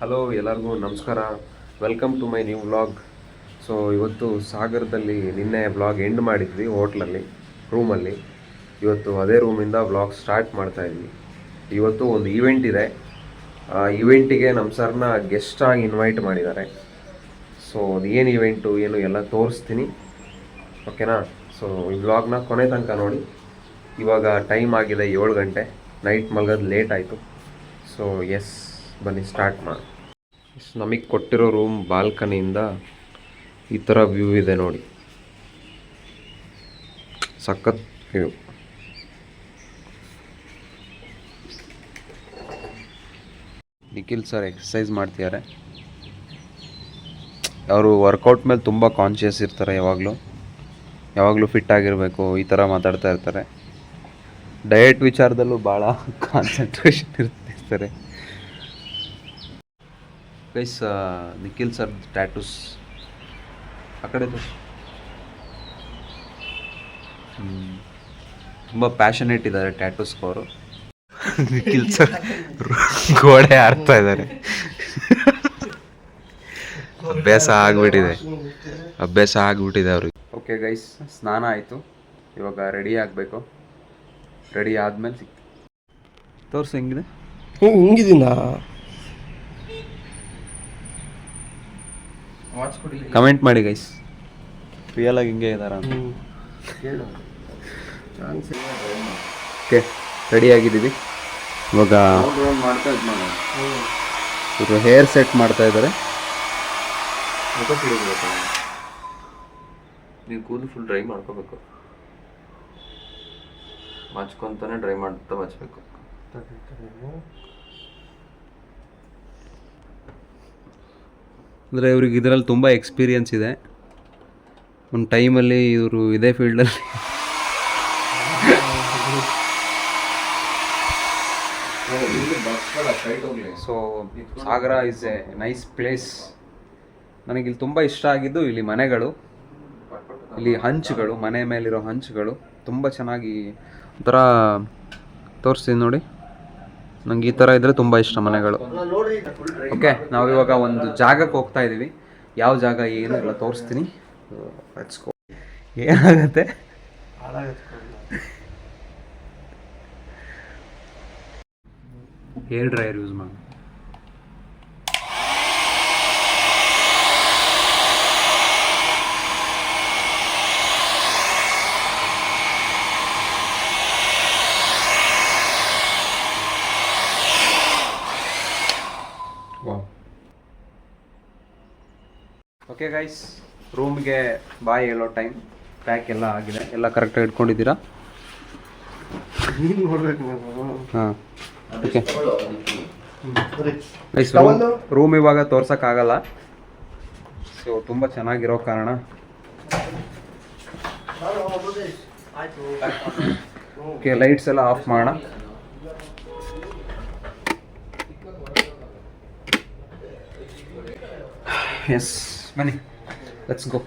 Hello ಎಲ್ಲರಿಗೂ ನಮಸ್ಕಾರ. Welcome to my new vlog. So ಇವತ್ತು ಸಾಗರದಲ್ಲಿ ನಿನ್ನೆ ವ್ಲಾಗ್ ಎಂಡ್ ಮಾಡಿದ್ವಿ ಹೋಟ್ಲಲ್ಲಿ, ರೂಮಲ್ಲಿ. ಇವತ್ತು ಅದೇ ರೂಮಿಂದ ವ್ಲಾಗ್ ಸ್ಟಾರ್ಟ್ ಮಾಡ್ತಾಯಿದ್ವಿ. ಇವತ್ತು ಒಂದು ಈವೆಂಟ್ ಇದೆ. ಆ ಈವೆಂಟಿಗೆ ನಮ್ಮ ಸರ್ನ ಗೆಸ್ಟಾಗಿ ಇನ್ವೈಟ್ ಮಾಡಿದ್ದಾರೆ. ಸೊ ಅದು ಏನು ಈವೆಂಟು ಏನು ಎಲ್ಲ ತೋರಿಸ್ತೀನಿ, ಓಕೆನಾ? ಸೊ ಈ ವ್ಲಾಗ್ನ ಕೊನೆ ತನಕ ನೋಡಿ. ಇವಾಗ ಟೈಮ್ ಆಗಿದೆ 7 ಗಂಟೆ, ನೈಟ್ ಮಲಗೋದು ಲೇಟ್ ಆಯಿತು. ಸೊ ಎಸ್, ಬನ್ನಿ ಸ್ಟಾರ್ಟ್ ಮಾಡಿ. ನಮಗೆ ಕೊಟ್ಟಿರೋ ರೂಮ್ ಬಾಲ್ಕನಿಯಿಂದ ಈ ಥರ ವ್ಯೂ ಇದೆ ನೋಡಿ, ಸಖತ್ ವ್ಯೂ. ನಿಖಿಲ್ ಸರ್ ಎಕ್ಸಸೈಸ್ ಮಾಡ್ತಿದ್ದಾರೆ. ಅವರು ವರ್ಕೌಟ್ ಮೇಲೆ ತುಂಬ ಕಾನ್ಷಿಯಸ್ ಇರ್ತಾರೆ. ಯಾವಾಗಲೂ ಫಿಟ್ ಆಗಿರಬೇಕು, ಈ ಥರ ಮಾತಾಡ್ತಾ ಇರ್ತಾರೆ. ಡಯಟ್ ವಿಚಾರದಲ್ಲೂ ಭಾಳ ಕಾನ್ಸಂಟ್ರೇಷನ್ ಇರ್ತಾರೆ. ಗೈಸ್, ನಿಖಿಲ್ ಸರ್ ಟ್ಯಾಟೂಸ್ ಆ ಕಡೆ ತುಂಬ ಪ್ಯಾಷನೇಟ್ ಇದ್ದಾರೆ ಟ್ಯಾಟೂಸ್ಗವರು. ನಿಖಿಲ್ ಸರ್ ಗೋಡೆ ಆಡ್ತಾ ಇದ್ದಾರೆ. ಅಭ್ಯಾಸ ಆಗ್ಬಿಟ್ಟಿದೆ ಅವ್ರಿಗೆ. ಓಕೆ ಗೈಸ್, ಸ್ನಾನ ಆಯಿತು, ಇವಾಗ ರೆಡಿ ಆಗಬೇಕು. ರೆಡಿ ಆದಮೇಲೆ ಸಿಗ್ತೀವಿ. ತೋರಿಸಿ ಹೆಂಗಿದೆ. ಹಿಂಗಿದ್ದೀನಾ? ಕಮೆಂಟ್ ಮಾಡಿ ಗೈಸ್, ರಿಯಲ್ ಆಗಿ ಹಿಂಗೆ ಇದಾರ ಅಂತ. ಓಕೆ, ರೆಡಿ ಆಗಿದ್ದೀವಿ. ಇವಾಗ ಇವರು ಹೇರ್ ಸೆಟ್ ಮಾಡ್ತಾ ಇದ್ದಾರೆ. ನೀವು ಕೂದಲು ಫುಲ್ ಡ್ರೈ ಮಾಡ್ಕೋಬೇಕು, ಮಚ್ಕೊಂತಾನೆ ಡ್ರೈ ಮಾಡ್ತಾ ಮಚ್ಚಬೇಕು. ಅಂದರೆ ಇವ್ರಿಗೆ ಇದರಲ್ಲಿ ತುಂಬ ಎಕ್ಸ್ಪೀರಿಯನ್ಸ್ ಇದೆ. ಒಂದು ಟೈಮಲ್ಲಿ ಇವರು ಇದೇ ಫೀಲ್ಡಲ್ಲಿ so Sagara is a nice place. ನನಗಿಲ್ಲಿ ತುಂಬ ಇಷ್ಟ ಆಗಿದ್ದು ಇಲ್ಲಿ ಮನೆಗಳು, ಇಲ್ಲಿ ಹಂಚುಗಳು, ಮನೆ ಮೇಲಿರೋ ಹಂಚುಗಳು ತುಂಬ ಚೆನ್ನಾಗಿ ಒಂಥರ ತೋರಿಸ್ತೀನಿ ನೋಡಿ. ನಂಗೆ ಈ ಥರ ಇದ್ದರೆ ತುಂಬ ಇಷ್ಟ ಮನೆಗಳು. ಓಕೆ, ನಾವಿವಾಗ ಒಂದು ಜಾಗಕ್ಕೆ ಹೋಗ್ತಾ ಇದ್ದೀವಿ. ಯಾವ ಜಾಗ ಏನು ಎಲ್ಲ ತೋರಿಸ್ತೀನಿ. ಏನಾಗತ್ತೆ, ಹೇರ್ ಡ್ರೈಯರ್ ಯೂಸ್ ಮಾಡಿ. ಓಕೆ ಗೈಸ್, ರೂಮ್ಗೆ ಬಾಯ್ ಹೇಳೋ ಟೈಮ್. ಪ್ಯಾಕ್ ಎಲ್ಲ ಆಗಿದೆ, ಎಲ್ಲ ಕರೆಕ್ಟಾಗಿ ಇಟ್ಕೊಂಡಿದ್ದೀರಾ? ಹಾಂ, ಓಕೆ ಗೈಸ್, ರೂಮ್ ಇವಾಗ ತೋರ್ಸೋಕ್ಕಾಗಲ್ಲ. ಸೊ ತುಂಬ ಚೆನ್ನಾಗಿರೋ ಕಾರಣ ಓಕೆ, ಲೈಟ್ಸ್ ಎಲ್ಲ ಆಫ್ ಮಾಡೋಣ. ಎಸ್, ಬನ್ನಿ, ಲೆಟ್ಸ್ ಗೋ.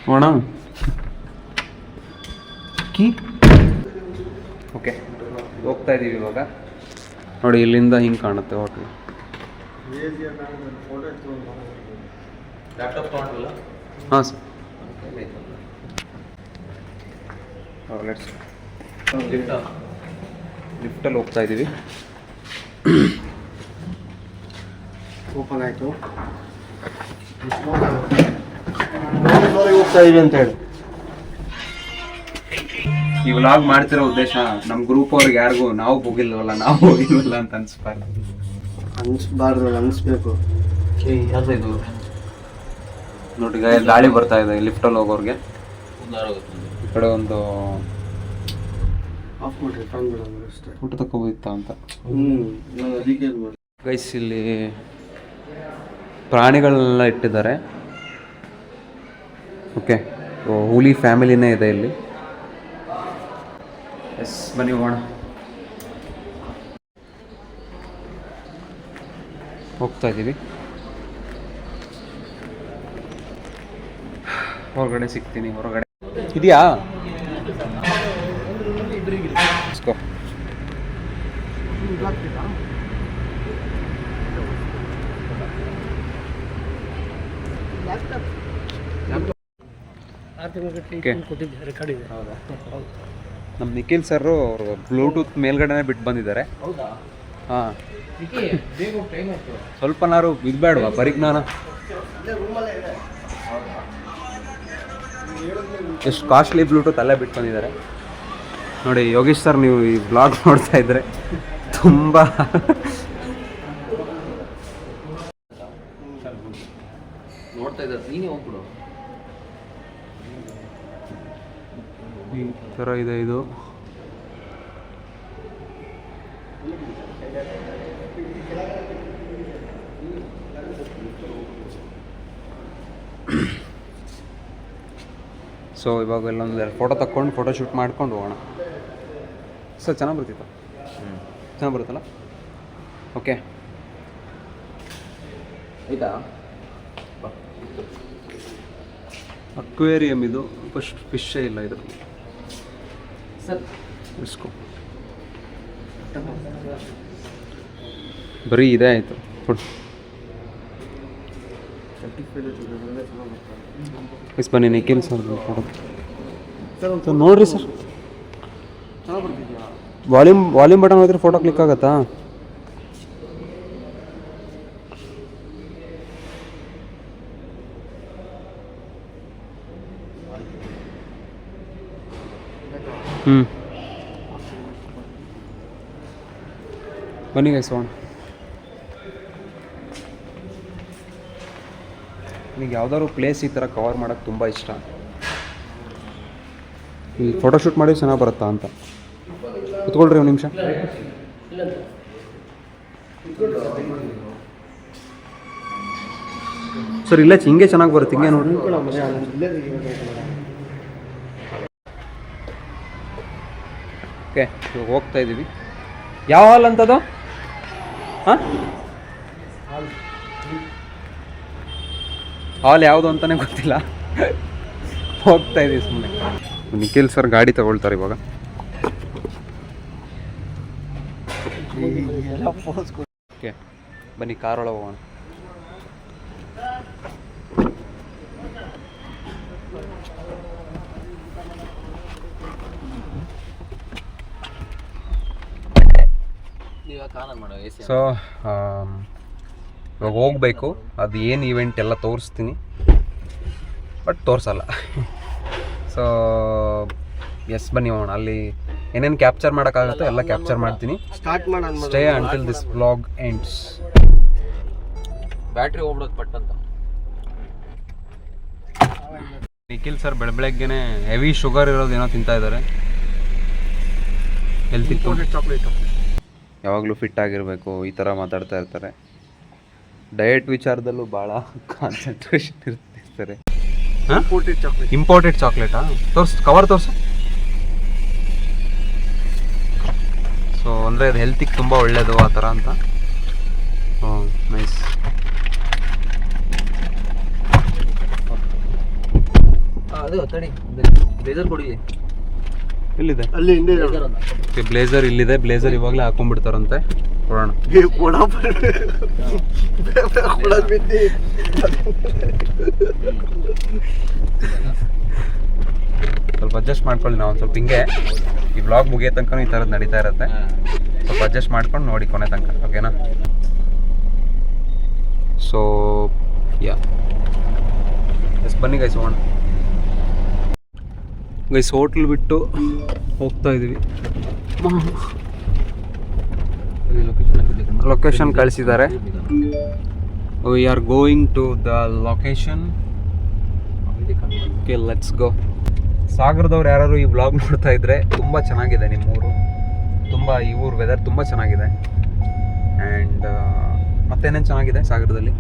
ಹೋಗೋಣ. ಓಕೆ, ಹೋಗ್ತಾ ಇದ್ದೀವಿ ಇವಾಗ. ನೋಡಿ, ಇಲ್ಲಿಂದ ಹಿಂಗೆ ಕಾಣುತ್ತೆ ಹೋಟ್ಲು. ಹಾಂ ಸರ್, ಲೆಟ್ಸ್ ಲಿಫ್ಟಲ್ಲಿ ಹೋಗ್ತಾ ಇದ್ದೀವಿ. ಓಪನ್ ಆಯಿತು, ಹೋಗ್ತಾ ಇದೀವಿ ಅಂತ ಹೇಳಿ. ಈ ವ್ಲಾಗ್ ಮಾಡ್ತಿರೋ ಉದ್ದೇಶ ನಮ್ಮ ಗ್ರೂಪ್ ಅವ್ರಿಗೆ ಯಾರಿಗೂ ನಾವು ಹೋಗಿಲ್ವಲ್ಲ ಅಂತ ಅನ್ಸ್ಬಾರ್ದು, ಅನ್ಸ್ಬೇಕು. ಇದು ನೋಡಿ, ಗಾಳಿ ಬರ್ತಾ ಇದೆ ಲಿಫ್ಟಲ್ಲಿ ಹೋಗೋರಿಗೆ. ಈ ಕಡೆ ಒಂದು ಊಟ ತಗೋಬೋದಿತ್ತ ಅಂತ. ಗೈಸ್, ಇಲ್ಲಿ ಪ್ರಾಣಿಗಳನ್ನೆಲ್ಲ ಇಟ್ಟಿದ್ದಾರೆ. ಓಕೆ, ಹುಲಿ ಫ್ಯಾಮಿಲಿನೇ ಇದೆ ಇಲ್ಲಿ. ಎಸ್, ಬನ್ನಿ ಹೋಗೋಣ. ಹೋಗ್ತಾ ಇದ್ದೀವಿ. ಹೊರಗಡೆ ಸಿಗ್ತೀನಿ. ಹೊರಗಡೆ ಇದೆಯಾ? ನಮ್ಮ ನಿಖಿಲ್ ಸರ್ ಅವರು ಬ್ಲೂಟೂತ್ ಮೇಲ್ಗಡೆನೆ ಬಿಟ್ಟು ಬಂದಿದ್ದಾರೆ. ಹಾಂ, ಸ್ವಲ್ಪನಾರು ಇದ್ಬೇಡವಾ ಪರಿಜ್ಞಾನ. ಎಷ್ಟು ಕಾಸ್ಟ್ಲಿ ಬ್ಲೂಟೂತ್ ಅಲ್ಲೇ ಬಿಟ್ಟು ಬಂದಿದ್ದಾರೆ ನೋಡಿ. ಯೋಗೇಶ್ ಸರ್, ನೀವು ಈ ಬ್ಲಾಗ್ ನೋಡ್ತಾ ಇದ್ರೆ ತುಂಬ ನೋಡ್ತಾ ಇದ್ದಾರೆ, ನೀನೇ ಹೋಗ್ಬಿಡು. ಈ ಥರ ಇದೆ ಇದು. ಸೊ ಇವಾಗ ಇಲ್ಲೊಂದು ಫೋಟೋ ತಕ್ಕೊಂಡು ಫೋಟೋ ಶೂಟ್ ಮಾಡ್ಕೊಂಡು ಹೋಗೋಣ ಸರ್. ಚೆನ್ನಾಗಿ ಬರ್ತಿತ್ತು, ಚೆನ್ನಾಗಿ ಬರುತ್ತಲ್ಲ. ಓಕೆ, ಆಯ್ತಾ? ಅಕ್ವೇರಿಯಂ ಇದು. ಫಸ್ಟ್ ಫಿಶ್ಶೇ ಇಲ್ಲ ಇದು. ಸರ್ ಇಸ್ಕೋ ಬರೀ ಇದೇ ಆಯಿತು. ಎಸ್ ಬನ್ನಿ ನಿಖಿಲ್ ಸರ್ ಫೋಟೋ ಸರ್ ನೋಡಿರಿ ಸರ್. ವಾಲ್ಯೂಮ್ ಬಟನ್ ಹೋದ್ರೆ ಫೋಟೋ ಕ್ಲಿಕ್ ಆಗುತ್ತಾ? ಬನ್ನಿ ಗೈಸ್ ಹೋಗೋಣ. ನನಗೆ ಯಾವ್ದಾದ್ರು ಪ್ಲೇಸ್ ಈ ಥರ ಕವರ್ ಮಾಡೋಕ್ಕೆ ತುಂಬ ಇಷ್ಟ. ಈ ಫೋಟೋಶೂಟ್ ಮಾಡಿ ಚೆನ್ನಾಗಿ ಬರುತ್ತಾ ಅಂತ. ಕುತ್ಕೊಳ್ರಿ ಒಂದು ನಿಮಿಷ. ಸರ್ ಇಲ್ಲೇ ಹಿಂಗೆ ಚೆನ್ನಾಗಿ ಬರುತ್ತೆ, ಹಿಂಗೆ ನೋಡಿ. ಓಕೆ, ಇವಾಗ ಹೋಗ್ತಾ ಇದ್ದೀವಿ. ಯಾವ ಹಾಲ್ ಅಂತದು? ಹಾಂ, ಹಾಲ್ ಯಾವುದು ಅಂತಲೇ ಗೊತ್ತಿಲ್ಲ. ಹೋಗ್ತಾ ಇದ್ದೀವಿ ಸುಮ್ಮನೆ. ನಿಖಿಲ್ ಸರ್ ಗಾಡಿ ತಗೊಳ್ತಾರೆ ಇವಾಗ. ಓಕೆ ಬನ್ನಿ, ಕಾರೊಳಗೆ ಹೋಗೋಣ. ಸೊ ಇವಾಗ ಹೋಗ್ಬೇಕು. ಅದು ಏನು ಈವೆಂಟ್ ಎಲ್ಲ ತೋರಿಸ್ತೀನಿ, ಬಟ್ ತೋರಿಸಲ್ಲ. ಸೊ ಎಸ್ ಬನ್ನಿ ಹೋಗೋಣ. ಅಲ್ಲಿ ಏನೇನು ಕ್ಯಾಪ್ಚರ್ ಮಾಡೋಕ್ಕಾಗುತ್ತೋ ಎಲ್ಲ ಕ್ಯಾಪ್ಚರ್ ಮಾಡ್ತೀನಿ. ಸ್ಟಾರ್ಟ್ ಮಾಡೋಣ. Stay until this vlog ends. Battery ಹೋಗ್ಬಿಡೋದು ಪಟ್ ಅಂತ. ನಿಖಿಲ್ ಸರ್ ಬೆಳಗ್ಗೆನೆ ಹೆವಿ ಶುಗರ್ ಇರೋದು ಏನೋ ತಿಂತಾ ಇದ್ದಾರೆ. ಹೆಲ್ತಿ ಚಾಕ್ಲೇಟ್ ಯಾವಾಗಲೂ ಫಿಟ್ ಆಗಿರಬೇಕು ಈ ಥರ ಮಾತಾಡ್ತಾ ಇರ್ತಾರೆ. ಡಯಟ್ ವಿಚಾರದಲ್ಲೂ ಭಾಳ ಕಾನ್ಸಂಟ್ರೇಷನ್ ಇರ್ತಾರೆ. ಇಂಪೋರ್ಟೆಡ್ ಚಾಕ್ಲೇಟಾ? ತೋರಿಸು, ಕವರ್ ತೋರಿಸು. ಸೊ ಅಂದರೆ ಅದು ಹೆಲ್ತಿಗೆ ತುಂಬ ಒಳ್ಳೆಯದು ಆ ಥರ ಅಂತ. ಹ್ಞೂ, ನೈಸ್. ಅದು ತಡಿ, ಬ್ಲೇಸರ್ ಕೊಡಿ. ಎಲ್ಲಿದೆ? ಅಲ್ಲಿ ಹಿಂದೆ ಬ್ಲೇಸರ್ ಇಲ್ಲಿದೆ. ಬ್ಲೇಸರ್ ಇವಾಗಲೇ ಹಾಕೊಂಡ್ಬಿಡ್ತಾರಂತೆ. ಕೊಡೋಣ. ಸ್ವಲ್ಪ ಅಡ್ಜಸ್ಟ್ ಮಾಡ್ಕೊಳ್ಳಿ. ನಾವು ಒಂದು ಸ್ವಲ್ಪ ಹಿಂಗೆ ಈ ವ್ಲಾಗ್ ಮುಗಿಯೋ ತನಕ ಈ ಥರದ್ದು ನಡೀತಾ ಇರುತ್ತೆ. ಸ್ವಲ್ಪ ಅಡ್ಜಸ್ಟ್ ಮಾಡ್ಕೊಂಡು ನೋಡಿ ಕೊನೆ ತನಕ, ಓಕೆನಾ? ಸೊ ಯಾ ಎಸ್ ಬನ್ನಿ ಗೈಸ್ ಹೋಗೋಣ. ಗೈಸ್ ಹೋಟ್ಲ್ ಬಿಟ್ಟು ಹೋಗ್ತಾ ಇದ್ದೀವಿ. ಲೊಕೇಶನ್ ಕಳಿಸಿದ್ದಾರೆ. We are going to the location. Okay, let's go. ಸಾಗರದವ್ರು ಯಾರು ಈ ವ್ಲಾಗ್ ನೋಡ್ತಾ ಇದ್ರೆ ತುಂಬ ಚೆನ್ನಾಗಿದೆ ನಿಮ್ಮೂರು. ತುಂಬ ಈ ಊರು ವೆದರ್ ತುಂಬ ಚೆನ್ನಾಗಿದೆ. ಆ್ಯಂಡ್ ಮತ್ತೇನೇನು ಚೆನ್ನಾಗಿದೆ ಸಾಗರದಲ್ಲಿ?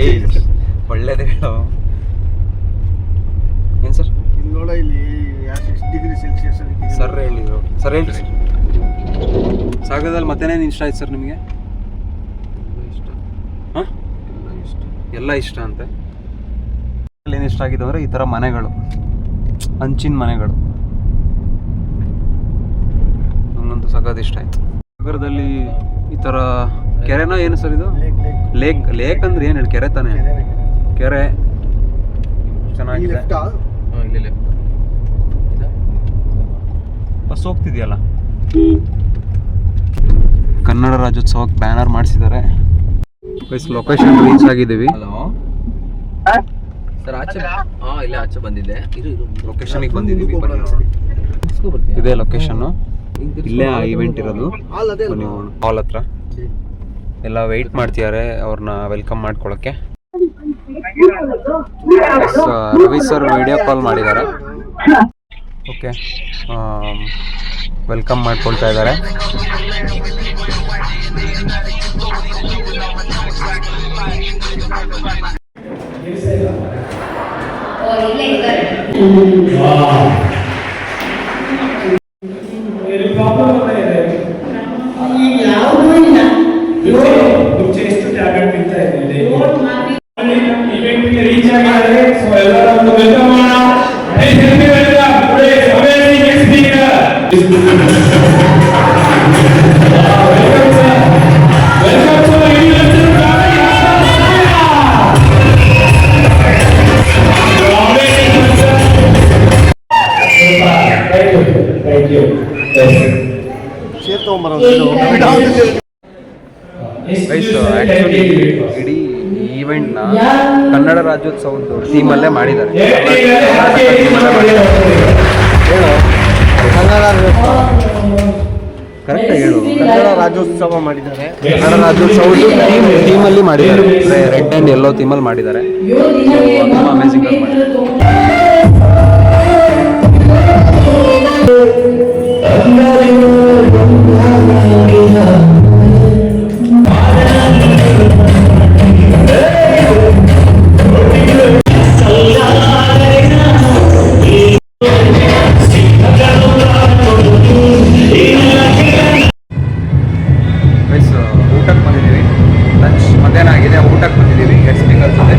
ಏಯ್ ಒಳ್ಳೇದೇ ಹೇಳೋ. ಏನು ಸರ್? ನೋಡ ಇಲ್ಲಿ 6 ಡಿಗ್ರಿ ಸೆಲ್ಸಿಯಸ್. ಸರ್ ಹೇಳಿ ಸರ್, ಹೇಳ್ರಿ ಸರ್. ಸಾಗರದಲ್ಲಿ ಮತ್ತೇನೇನು ಇಷ್ಟ ಆಯ್ತು ಸರ್ ನಿಮಗೆ? ಹಾಂ, ಎಲ್ಲ ಇಷ್ಟ ಅಂತೆ. ಏನು ಇಷ್ಟ ಆಗಿದೆ ಅಂದರೆ ಈ ಥರ ಮನೆಗಳು, ಹಂಚಿನ ಮನೆಗಳು. ನಂಗಂತೂ ಸಖತ್ ಇಷ್ಟ ಆಯ್ತು. ಸಾಗರದಲ್ಲಿ ಈ ಥರ ಕೆರೆನೋ ಏನು ಸರ್ ಇದು? ಲೇಕ್ ಅಂದ್ರೆ ಏನು ಹೇಳಿ, ಕೆರೆ ತಾನೆ? ಕೆರೆ ಚೆನ್ನಾಗಿದೆ. ಇಲ್ಲಿ ಬಸ್ ಹೋಗ್ತಿದೆಯಲ್ಲ. ಕನ್ನಡ ರಾಜ್ಯೋತ್ಸವಕ್ಕೆ ಬ್ಯಾನರ್ ಮಾಡಿಸಿದ್ದಾರೆ. ಲೊಕೇಶನ್ ರೀಚ್ ಆಗಿದ್ದೀವಿ. ಹಲೋ ಸರ್, ಆಚೆ ಇಲ್ಲೇ ಆಚೆ ಬಂದಿದ್ದೆ. ಇರು ಲೊಕೇಶನ್ಗೆ ಬಂದಿದ್ದೀವಿ. ಬರ್ತೀನಿ. ಇದೇ ಲೊಕೇಶನ್ನು, ಇಲ್ಲೇ ಆ ಇವೆಂಟ್ ಇರೋದು. ನೀವು ಹಾಲ್ ಹತ್ರ ಎಲ್ಲ ವೆಯ್ಟ್ ಮಾಡ್ತಿದ್ದಾರೆ ಅವ್ರನ್ನ ವೆಲ್ಕಮ್ ಮಾಡ್ಕೊಳ್ಳೋಕ್ಕೆ. ರವಿ ಸರ್ ವಿಡಿಯೋ ಕಾಲ್ ಮಾಡಿದ್ದಾರೆ. ಓಕೆ, ವೆಲ್ಕಮ್ ಮಾಡ್ಕೊಳ್ತಾ ಇದ್ದಾರೆ. ಇಡೀ ಈವೆಂಟ್ನ ಕನ್ನಡ ರಾಜ್ಯೋತ್ಸವದ ಥೀಮಲ್ಲೇ ಮಾಡಿದ್ದಾರೆ. ಕರೆಕ್ಟಾಗಿ ಹೇಳು. ಕನ್ನಡ ರಾಜ್ಯೋತ್ಸವ ಮಾಡಿದ್ದಾರೆ. ಕನ್ನಡ ರಾಜ್ಯೋತ್ಸವದ ಥೀಮಲ್ಲಿ ಮಾಡಿದ್ದಾರೆ. ರೆಡ್ ಆ್ಯಂಡ್ ಯೆಲ್ಲೋ ಥೀಮಲ್ಲಿ ಮಾಡಿದ್ದಾರೆ. ತುಂಬ ಅಮೇಸಿಂಗ್ ಆಗಿ ಮಾಡಿದ್ದಾರೆ. ಊಟಕ್ಕೆ ಬಂದಿದ್ದೀವಿ. ಲಂಚ್ ಮಧ್ಯಾಹ್ನ ಆಗಿದೆ, ಊಟಕ್ಕೆ ಬಂದಿದ್ದೀವಿ. ಗೆಸ್ಟ್ ಸ್ಪೀಕರ್ ಜೊತೆ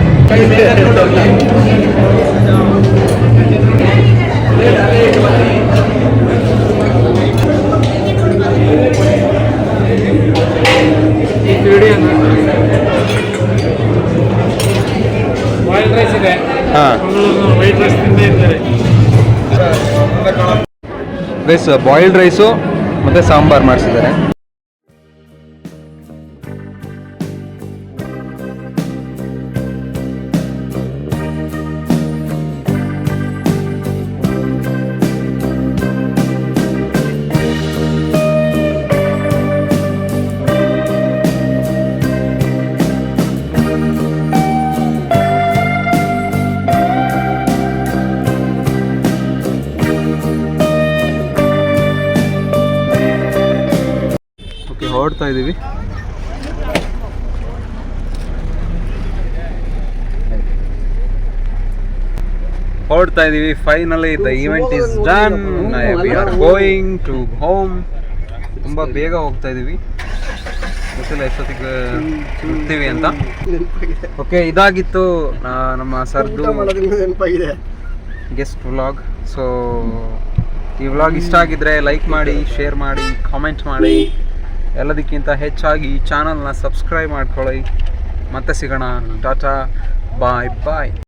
ಬಾಯ್ಲ್ಡ್ ರೈಸು ಮತ್ತು ಸಾಂಬಾರು ಮಾಡಿಸಿದ್ದಾರೆ. ಹೊರಡ್ತಾ ಇದ್ದೀವಿ. Finally the event is done. We are going to home. ತುಂಬ ಬೇಗ ಹೋಗ್ತಾ ಇದ್ದೀವಿ, ಗೊತ್ತಿಲ್ಲ ಎಷ್ಟೊತ್ತಿಗೆ ಹೋಗ್ತೀವಿ ಅಂತ. ಓಕೆ, ಇದಾಗಿತ್ತು ನಮ್ಮ ಸರ್ದು ಗೆಸ್ಟ್ ವ್ಲಾಗ್. ಸೊ ಈ ವ್ಲಾಗ್ ಇಷ್ಟ ಆಗಿದ್ರೆ ಲೈಕ್ ಮಾಡಿ, ಶೇರ್ ಮಾಡಿ, ಕಾಮೆಂಟ್ ಮಾಡಿ. ಎಲ್ಲದಕ್ಕಿಂತ ಹೆಚ್ಚಾಗಿ ಈ ಚಾನಲ್ನ ಸಬ್ಸ್ಕ್ರೈಬ್ ಮಾಡ್ಕೊಳ್ಳಿ. ಮತ್ತೆ ಸಿಗೋಣ. ಟಾಟಾ, ಬಾಯ್ ಬಾಯ್.